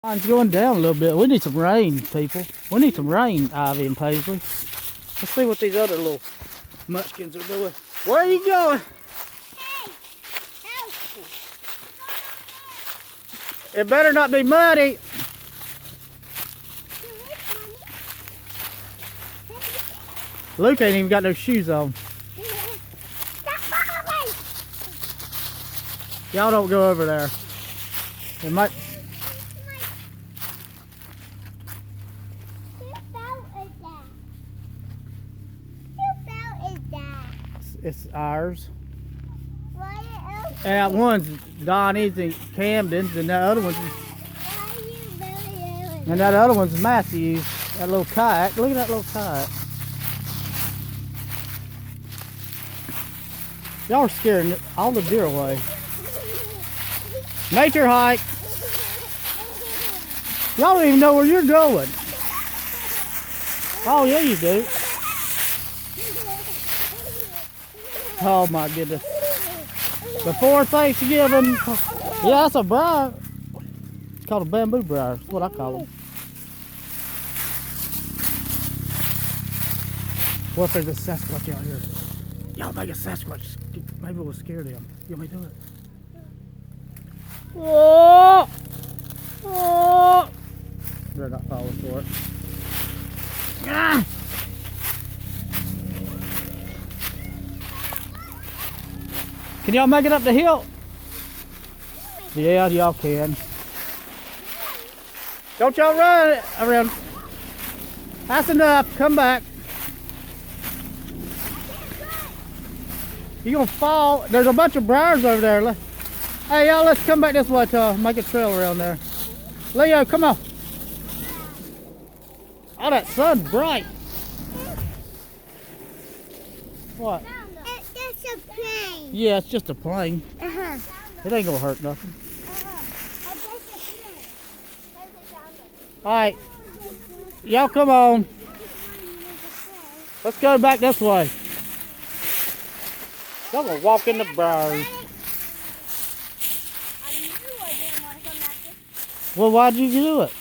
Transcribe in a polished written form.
Mine's going down a little bit. We need some rain, people. We need some rain, Ivy and Paisley. Let's see what these other little munchkins are doing. Where are you going? It better not be muddy. Luke ain't even got no shoes on. Y'all don't go over there. It might. It's ours. And one's Donnie's and Camden's, and that other one's. And that other one's Matthew's. That little kayak. Look at that little kayak. Y'all are scaring all the deer away. Nature hike. Y'all don't even know where you're going. Oh yeah, you do. Oh my goodness. Before Thanksgiving. Yeah, that's a briar. It's called a bamboo briar. That's what I call them. What if there's a Sasquatch out here? Y'all make a Sasquatch. Maybe we'll scare them. You want me to do it? Oh! Oh! Better not fall for it. Ah! Can y'all make it up the hill? Yeah, y'all can. Don't y'all run around. That's enough. Come back. You're gonna fall. There's a bunch of briars over there. Hey, y'all, let's come back this way to make a trail around there. Leo, come on. Oh, that sun's bright. What? It's a plane. Yeah, it's just a plane. Uh-huh. It ain't gonna hurt nothing. All right, y'all come on. Let's go back this way. Y'all gonna walk in the briars. Well, why'd you do it?